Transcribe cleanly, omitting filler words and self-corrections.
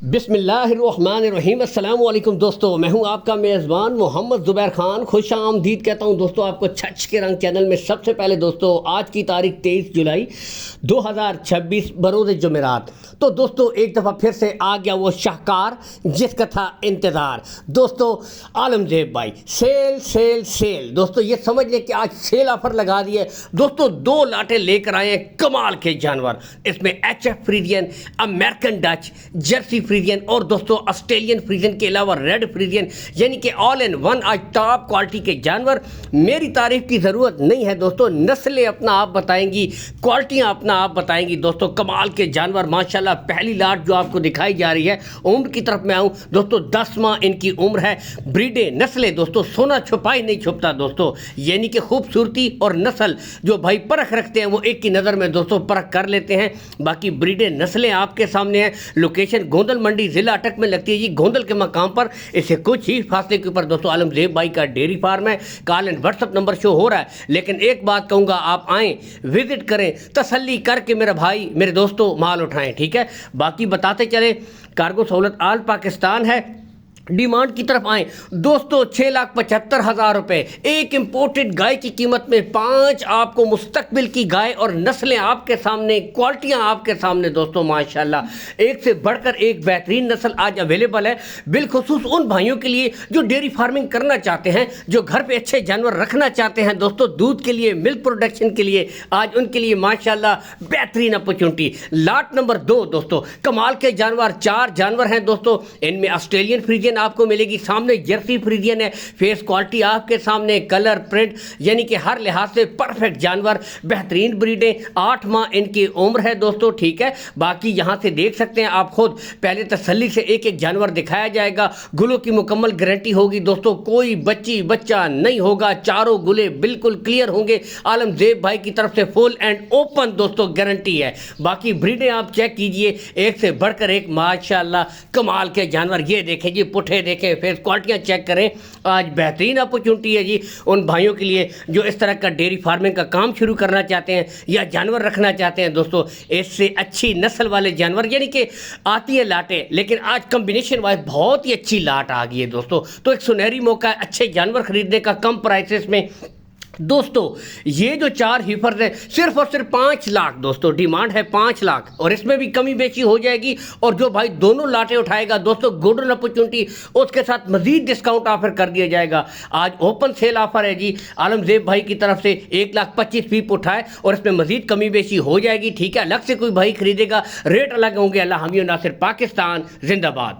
بسم اللہ الرحمن الرحیم۔ السلام علیکم دوستو، میں ہوں آپ کا میزبان محمد زبیر خان۔ خوش آمدید کہتا ہوں دوستو آپ کو چھچ کے رنگ چینل میں۔ سب سے پہلے دوستو آج کی تاریخ 23 جولائی 2026 بروز جمعرات۔ تو دوستو ایک دفعہ پھر سے آ گیا وہ شاہکار جس کا تھا انتظار۔ دوستو عالمزیب بھائی سیل سیل سیل، دوستو یہ سمجھ لیں کہ آج سیل آفر لگا دیے دوستو۔ 2 لاٹیں لے کر آئے ہیں کمال کے جانور۔ اس میں H F Friesian, American Dutch, Jersey Friesian اور دوستو آسٹریلین فریزین کے علاوہ ریڈ فریزین، یعنی کہ آل ان ون آج ٹاپ کوالٹی کے جانور۔ میری تعریف کی ضرورت نہیں ہے دوستو، نسلیں اپنا آپ بتائیں گی، کوالٹیاں اپنا آپ بتائیں گی دوستو۔ کمال کے جانور ماشاءاللہ۔ پہلی لاٹ جو آپ کو دکھائی جا رہی ہے، عمر کی طرف میں آؤں دوستو، 10 ماہ ان کی عمر ہے۔ بریڈیں نسلیں دوستو، سونا چھپائی نہیں چھپتا دوستو، یعنی کہ خوبصورتی اور نسل جو بھائی پرکھ رکھتے ہیں وہ ایک کی نظر میں دوستو پرکھ کر لیتے ہیں۔ باقی بریڈیں نسلیں آپ کے سامنے ہیں۔ لوکیشن گوندل منڈی ضلع اٹک میں لگتی ہے جی، گوندل کے مقام پر۔ اس سے کچھ ہی فاصلے کے اوپر دوستو عالمزیب بھائی کا ڈیری فارم ہے۔ Call and WhatsApp number show ہو رہا ہے، لیکن ایک بات کہوں گا، آپ آئیں، وزٹ کریں، تسلی کر کے میرے بھائی میرے دوستو مال اٹھائیں، ٹھیک ہے۔ باقی بتاتے چلیں، کارگو سہولت آل پاکستان ہے۔ ڈیمانڈ کی طرف آئیں دوستو، 6,75,000 روپے ایک امپورٹڈ گائے کی قیمت میں 5 آپ کو مستقبل کی گائے اور نسلیں آپ کے سامنے، کوالٹیاں آپ کے سامنے دوستو ماشاءاللہ۔ ایک سے بڑھ کر ایک بہترین نسل آج اویلیبل ہے، بالخصوص ان بھائیوں کے لیے جو ڈیری فارمنگ کرنا چاہتے ہیں، جو گھر پہ اچھے جانور رکھنا چاہتے ہیں دوستو، دودھ کے لیے، ملک پروڈکشن کے لیے۔ آج ان کے لیے ماشاءاللہ بہترین اپرچونٹی۔ لاٹ نمبر 2 دوستو، کمال کے جانور، 4 جانور ہیں دوستو۔ ان میں آسٹریلین فریزین آپ کو ملے گی، سامنے جرسی فریزین ہے، فیس کوالٹی آپ کے سامنے، کلر پرنٹ یعنی کہ ہر لحاظ سے پرفیکٹ جانور، بہترین بریڈیں، 8 ماہ ان کی عمر ہے دوستو، ٹھیک ہے۔ باقی یہاں سے دیکھ سکتے ہیں آپ خود، پہلے تسلی سے ایک ایک جانور دکھایا جائے گا۔ گلوں کی مکمل گارنٹی ہوگی دوستو، کوئی بچی بچہ نہیں ہوگا، چاروں گلے بالکل کلیئر ہوں گے۔ عالمزیب بھائی کی طرف سے فل اینڈ اوپن دوستو گارنٹی ہے۔ باقی بریڈیں آپ چیک کیجئے، ایک سے بڑھ کر ایک ماشاءاللہ کمال کے جانور۔ یہ دیکھیں جی، پٹھے دیکھیں، فیس کوالٹیاں چیک کریں۔ آج بہترین اپرچونٹی ہے جی ان بھائیوں کے لیے جو اس طرح کا ڈیری فارمنگ کا کام شروع کرنا چاہتے ہیں یا جانور رکھنا چاہتے ہیں دوستو۔ اس سے اچھی نسل والے جانور، یعنی کہ آتی ہیں لاٹیں، لیکن آج کمبینیشن وائز بہت ہی اچھی لاٹ آ گئی ہے دوستو۔ تو ایک سنہری موقع ہے اچھے جانور خریدنے کا کم پرائسز میں دوستو۔ یہ جو 4 ہیفرز ہیں صرف اور صرف 5 لاکھ دوستو، ڈیمانڈ ہے 5 لاکھ، اور اس میں بھی کمی بیشی ہو جائے گی۔ اور جو بھائی دونوں لاٹیں اٹھائے گا دوستو، گولڈن اپرچونٹی، اس کے ساتھ مزید ڈسکاؤنٹ آفر کر دیا جائے گا۔ آج اوپن سیل آفر ہے جی عالمزیب بھائی کی طرف سے، 1,25,000 پیپ اٹھائے اور اس میں مزید کمی بیشی ہو جائے گی، ٹھیک ہے۔ الگ سے کوئی بھائی خریدے گا، ریٹ الگ ہوں گے۔ اللہ حامی و ناصر، پاکستان زندہ باد۔